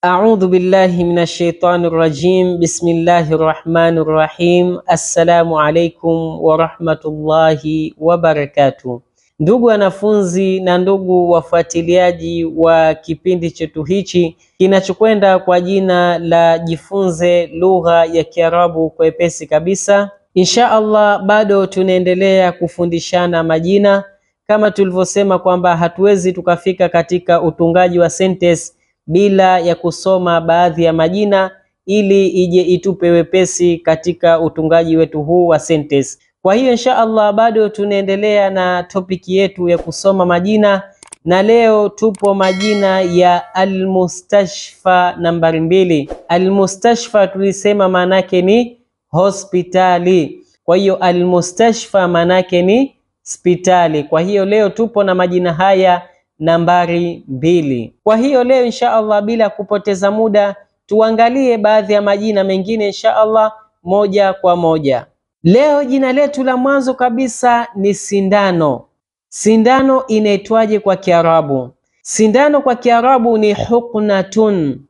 A'udhu billahi minash shaitani rajim. Bismillahir rahmanir rahim. Assalamu alaikum wa rahmatullahi wa barakatuh. Ndugu wanafunzi na ndugu wafuatiliaji wa kipindi chetu hichi kinachokwenda kwa jina la Jifunze Lugha ya Kiarabu kwa Wepesi Kabisa. Insha Allah bado tunaendelea kufundishana majina, kama tulivyosema kwamba hatuwezi tukafika katika utungaji wa sentence bila ya kusoma baadhi ya majina ili ije itupe wepesi katika utungaji wetu huu wa sentence. Kwa hiyo insha Allah bado tunaendelea na topiki yetu ya kusoma majina, na leo tupo majina ya almustashfa nambari 2. Almustashfa tulisema maanake ni hospitali, kwa hiyo almustashfa maanake ni hospitali. Kwa hiyo leo tupo na majina haya nambari 2. Kwa hiyo leo insha Allah bila kupoteza muda tuangalie baadhi ya majina mengine insha Allah moja kwa moja. Leo jina letu la mwanzo kabisa ni sindano. Sindano inaitwaje kwa Kiarabu? Sindano kwa Kiarabu ni huqnatun.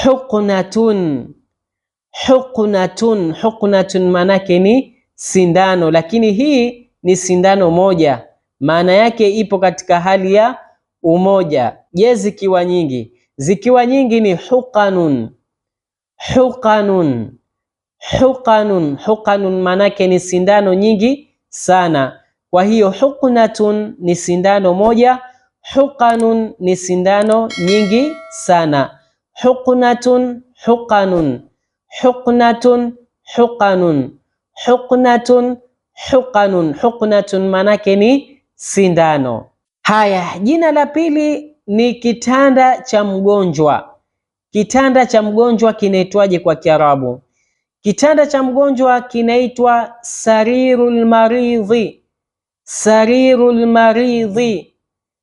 Huqnatun. Huqnatun. Huqnatun manake ni sindano, lakini hii ni sindano moja, maana yake ipo katika hali ya umoja. Je, zikiwa nyingi? Zikiwa nyingi ni huqanun. Huqanun. Huqanun. Huqanun manake ni sindano nyingi sana. Kwa hiyo huqnatun ni sindano moja, huqanun ni sindano nyingi sana. Huqnatun, huqanun. Huqnatun, huqanun. Huqnatun, huqanun. Huqnatun manake ni sindano. Haya, jina la pili ni kitanda cha mgonjwa. Kitanda cha mgonjwa kinaitwaje kwa Kiarabu? Kitanda cha mgonjwa kinaitwa sarirul maridhi. Sarirul maridhi.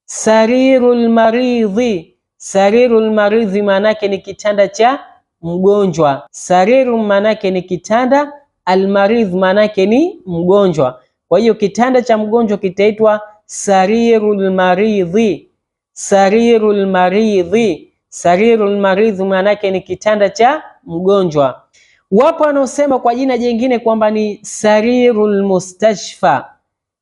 Sarirul maridhi. Sarirul maridhi manake ni kitanda cha mgonjwa. Sariru manake ni kitanda, almaridh manake ni mgonjwa. Kwa hiyo kitanda cha mgonjwa kitaitwa sarirul maridhi. Sarirul maridhi. Sarirul maridhi manake ni kitanda cha mgonjwa. Wapo wanaosema kwa jina jingine kwamba ni sarirul mustashfa.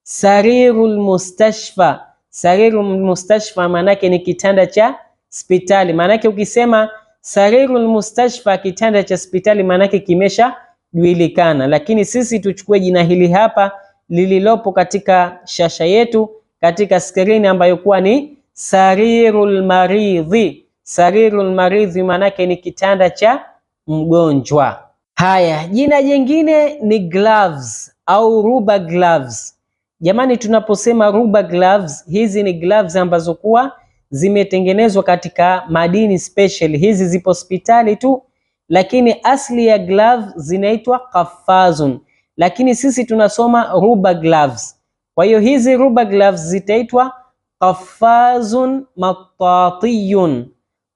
Sarirul mustashfa. Sarirul mustashfa manake ni kitanda cha hospitali. Manake ukisema sarirul mustashfa, kitanda cha hospitali, manake kimesha julikana, lakini sisi tuchukue jina hili hapa lililopo katika shasha yetu katika skrini, ambayo kuwa ni sarirul maridhi. Sarirul maridhi manake ni kitanda cha mgonjwa. Haya, jina jingine ni gloves au rubber gloves. Jamani, tunaposema rubber gloves, hizi ni gloves ambazo kuwa zimetengenezwa katika madini special. Hizi zipo hospitali tu, lakini asli ya glove zinaitwa qaffazun, lakini sisi tunasoma rubber gloves. Kwa hiyo hizi rubber gloves zitaitwa qaffazun mattatiyun.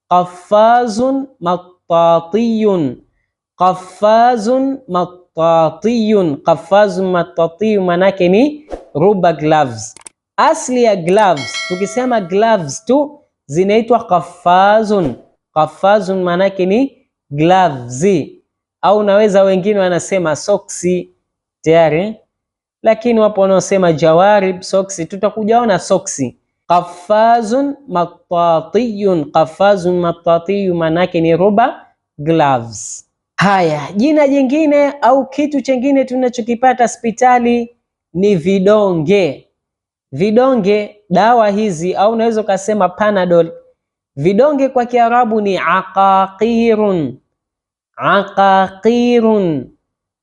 Qaffazun mattatiyun. Qaffazun mattatiyun. Qaffazun mattatiyun manake ni rubber gloves. Asli ya gloves, tukisema gloves tu zinaitwa qaffazun. Qaffazun manake ni gloves, au naweza wengine wanasema soksi tayari, lakini wapo wanaosema jawarib soksi, tutakujaona soksi. Qaffazun mattatiyun. Qaffazun mattatiyun manake ni rubber gloves. Haya, jina jingine au kitu chengine tunachokipata hospitali ni vidonge. Vidonge, dawa hizi, au unaweza ukasema Panadol. Vidonge kwa Kiarabu ni aqaqirun. Aqaqirun.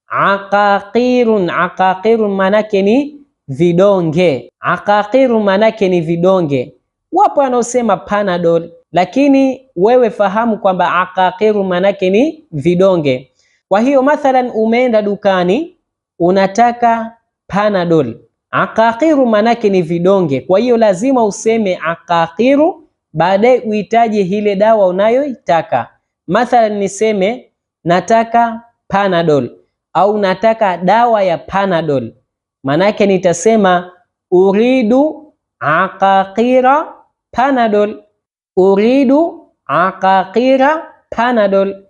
Aqaqirun. Aqaqirun manake ni vidonge. Aqaqirun manake ni vidonge. Wapo wanaosema Panadol, lakini wewe fahamu kwamba aqaqirun manake ni vidonge. Kwa hiyo mathalan umeenda dukani unataka Panadol, aqaqiru manake ni vidonge. Kwa hiyo lazima useme aqaqiru, baadaye uhitaje ile dawa unayoitaka. Mathalan niseme nataka Panadol au nataka dawa ya Panadol, manake nitasema uridu aqaqira Panadol. Uridu aqaqira Panadol.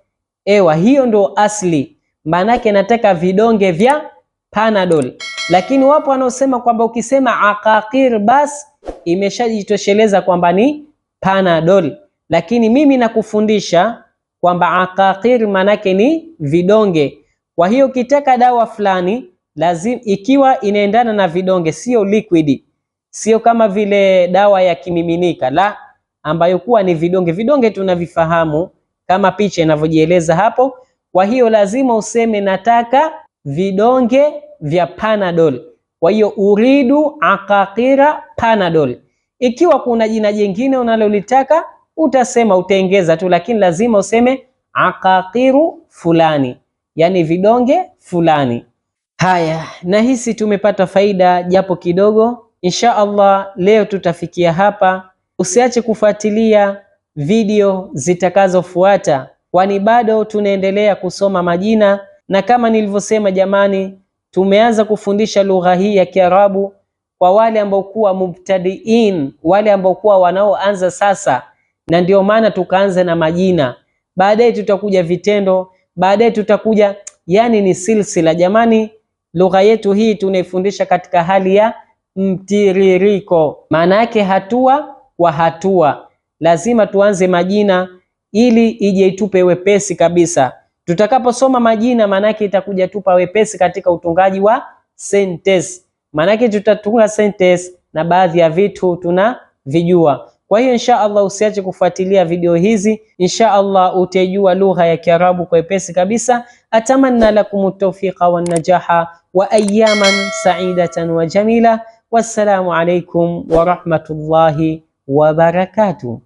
Ewa, hiyo ndo asli, maanake nataka vidonge vya Panadol. Lakini wapo wanaosema kwamba ukisema aqaqir bas imeshajitosheleza kwamba ni Panadol, lakini mimi nakufundisha kwamba aqaqir maanake ni vidonge. Kwa hiyo ukitaka dawa fulani lazima ikiwa inaendana na vidonge, sio liquid, sio kama vile dawa ya kimiminika, la, ambayo kuwa ni vidonge. Vidonge tunavifahamu kama picha inavyojieleza hapo. Kwa hiyo lazima useme nataka vidonge vya Panadol. Kwa hiyo uridu aqaqira Panadol. Ikiwa kuna jina jingine unalolitaka utasema, utaongeza tu, lakini lazima useme aqaqiru fulani, yani vidonge fulani. Haya, nahisi tumepata faida japo kidogo. Insha Allah leo tutafikia hapa. Usiache kufuatilia video zitakazofuata, kwani bado tunaendelea kusoma majina, na kama nilivyosema jamani, tumeanza kufundisha lugha hii ya Kiarabu kwa wale ambao kuwa mubtadiin, wale ambao kuwa wanaoanza sasa, na ndio maana tukaanza na majina, baadaye tutakuja vitendo, baadaye tutakuja, yani ni silsila jamani. Lugha yetu hii tunaifundisha katika hali ya mtiririko, maana yake hatua kwa hatua. Lazima tuanze majina ili ije itupe wepesi kabisa. Tutakaposoma majina maana yake itakuja tupa wepesi katika utungaji wa sentence, maana yake tutatunga sentence na baadhi ya vitu tunavijua. Kwa hiyo insha Allah usiache kufuatilia video hizi, insha Allah utajua lugha ya Kiarabu kwa wepesi kabisa. Atamanna lakum at-tawfiqa wan najaha wa ayyaman sa'idatan wa jamila. Wassalamu alaykum wa rahmatullahi wa barakatuh.